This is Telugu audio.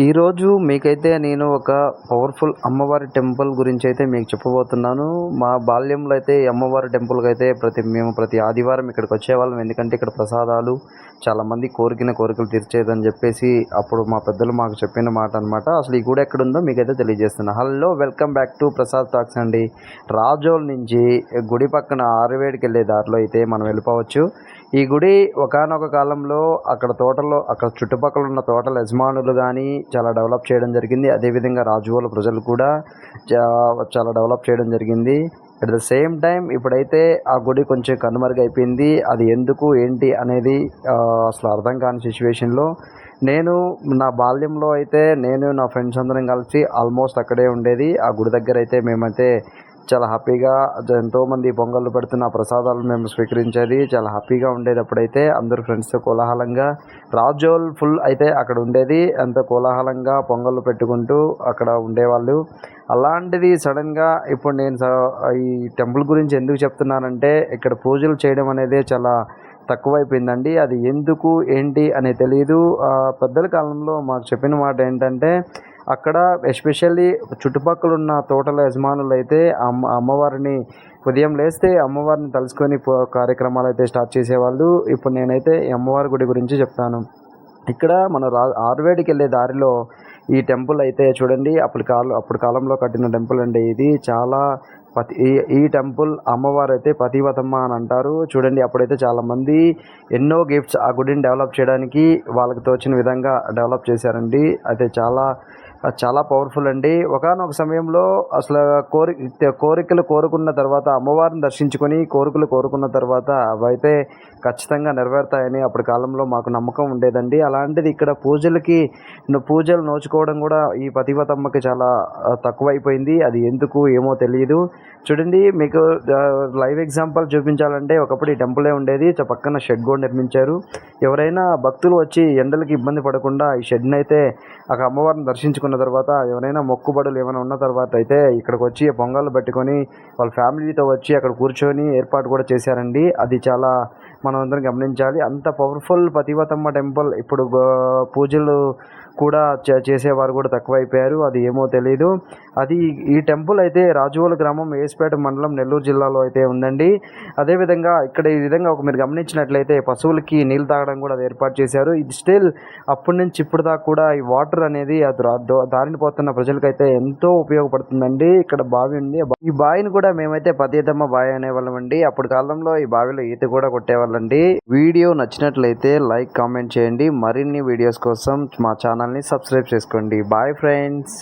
ఈరోజు మీకైతే నేను ఒక పవర్ఫుల్ అమ్మవారి టెంపుల్ గురించి అయితే మీకు చెప్పబోతున్నాను. మా బాల్యంలో అయితే ఈ అమ్మవారి టెంపుల్‌కి అయితే మేము ప్రతి ఆదివారం ఇక్కడికి వచ్చేవాళ్ళం. ఎందుకంటే ఇక్కడ ప్రసాదాలు చాలామంది కోరికలు తీర్చేదని చెప్పేసి అప్పుడు మా పెద్దలు మాకు చెప్పిన మాట అనమాట. అసలు ఈ గుడి ఎక్కడుందో మీకైతే తెలియజేస్తున్నా. Hello, welcome back to Prasad talks అండి. రాజోల్ నుంచి గుడి పక్కన ఆరువేడికి వెళ్ళే దారిలో అయితే మనం వెళ్ళిపోవచ్చు. ఈ గుడి ఒకానొక కాలంలో అక్కడ చుట్టుపక్కల ఉన్న తోటల యజమానులు కానీ చాలా డెవలప్ చేయడం జరిగింది. అదేవిధంగా రాజువాళ్ళ ప్రజలు కూడా చాలా డెవలప్ చేయడం జరిగింది. అట్ ద సేమ్ టైం ఇప్పుడైతే ఆ గుడి కొంచెం కనుమరుగైపోయింది. అది ఎందుకు ఏంటి అనేది అసలు అర్థం కాని సిచ్యువేషన్లో నా బాల్యంలో అయితే నా ఫ్రెండ్స్ అందరం కలిసి ఆల్మోస్ట్ అక్కడే ఉండేది. ఆ గుడి దగ్గర అయితే మేమైతే చాలా హ్యాపీగా ఎంతోమంది పొంగళ్ళు పెడుతున్న ప్రసాదాలు మేము స్వీకరించేది. చాలా హ్యాపీగా ఉండేది. అప్పుడైతే అందరూ ఫ్రెండ్స్తో కోలాహలంగా రాజోల్ ఫుల్ అయితే అక్కడ ఉండేది. ఎంతో కోలాహలంగా పొంగళ్ళు పెట్టుకుంటూ అక్కడ ఉండేవాళ్ళు. అలాంటిది సడన్గా ఇప్పుడు ఈ టెంపుల్ గురించి ఎందుకు చెప్తున్నానంటే, ఇక్కడ పూజలు చేయడం అనేది చాలా తక్కువైపోయిందండి. అది ఎందుకు ఏంటి అనేది తెలియదు. పెద్దల కాలంలో మాకు చెప్పిన మాట ఏంటంటే, అక్కడ ఎస్పెషల్లీ చుట్టుపక్కల ఉన్న తోటల యజమానులు అయితే అమ్మవారిని ఉదయం లేస్తే అమ్మవారిని తలుచుకొని కార్యక్రమాలు అయితే స్టార్ట్ చేసేవాళ్ళు. ఇప్పుడు నేనైతే ఈ అమ్మవారి గుడి గురించి చెప్తాను. ఇక్కడ మన ఆరువేడికి వెళ్ళే దారిలో ఈ టెంపుల్ అయితే చూడండి, అప్పుడు కాలంలో కట్టిన టెంపుల్ అండి ఇది. చాలా ఈ టెంపుల్ అమ్మవారు అయితే పతివతమ్మ అని అంటారు. చూడండి, అప్పుడైతే చాలామంది ఎన్నో గిఫ్ట్స్ ఆ గుడిని డెవలప్ చేయడానికి వాళ్ళకి తోచిన విధంగా డెవలప్ చేశారండి. అయితే చాలా పవర్ఫుల్ అండి. ఒకానొక సమయంలో అసలు కోరికలు కోరుకున్న తర్వాత అమ్మవారిని దర్శించుకొని కోరికలు కోరుకున్న తర్వాత అవైతే ఖచ్చితంగా నెరవేరుతాయని అప్పటి కాలంలో మాకు నమ్మకం ఉండేదండి. అలాంటిది ఇక్కడ పూజలు నోచుకోవడం కూడా ఈ పతివతమ్మకి చాలా తక్కువైపోయింది. అది ఎందుకు ఏమో తెలియదు. చూడండి, మీకు లైవ్ ఎగ్జాంపుల్ చూపించాలంటే ఒకప్పుడు ఈ టెంపులే ఉండేది. పక్కన షెడ్ కూడా నిర్మించారు. ఎవరైనా భక్తులు వచ్చి ఎండలకి ఇబ్బంది పడకుండా ఈ షెడ్ని అయితే అక్కడ అమ్మవారిని దర్శించుకున్న తర్వాత, ఎవరైనా మొక్కుబడులు ఏమైనా ఉన్న తర్వాత అయితే ఇక్కడికి వచ్చి పొంగళ్ళు పెట్టుకొని వాళ్ళ ఫ్యామిలీతో వచ్చి అక్కడ కూర్చొని ఏర్పాటు కూడా చేశారండి. అది చాలా మనం అందరం గమనించాలి. అంత పవర్ఫుల్ పతివతమ్మ టెంపుల్ ఇప్పుడు పూజలు కూడా చేసేవారు కూడా తక్కువైపోయారు. అది ఏమో తెలీదు. ఈ టెంపుల్ అయితే రాజువోలు గ్రామం, ఏసుపేట మండలం, నెల్లూరు జిల్లాలో అయితే ఉందండి. అదేవిధంగా ఇక్కడ ఈ విధంగా మీరు గమనించినట్లయితే పశువులకి నీళ్ళు తాగడం కూడా అది ఏర్పాటు చేశారు. ఇది స్టిల్ అప్పటి నుంచి ఇప్పుడు దాకా కూడా ఈ వాటర్ అనేది దారిన పోతున్న ప్రజలకైతే ఎంతో ఉపయోగపడుతుందండి. ఇక్కడ బావి ఉంది. ఈ బావిని కూడా మేమైతే పతివతమ్మ బావి అనేవాళ్ళం అండి. అప్పుడు కాలంలో ఈ బావిలో ఈత కూడా కొట్టేవాళ్ళండి. వీడియో నచ్చినట్లయితే లైక్, కామెంట్ చేయండి. మరిన్ని వీడియోస్ కోసం మా ఛానల్ని సబ్స్క్రైబ్ చేసుకోండి. Bye friends.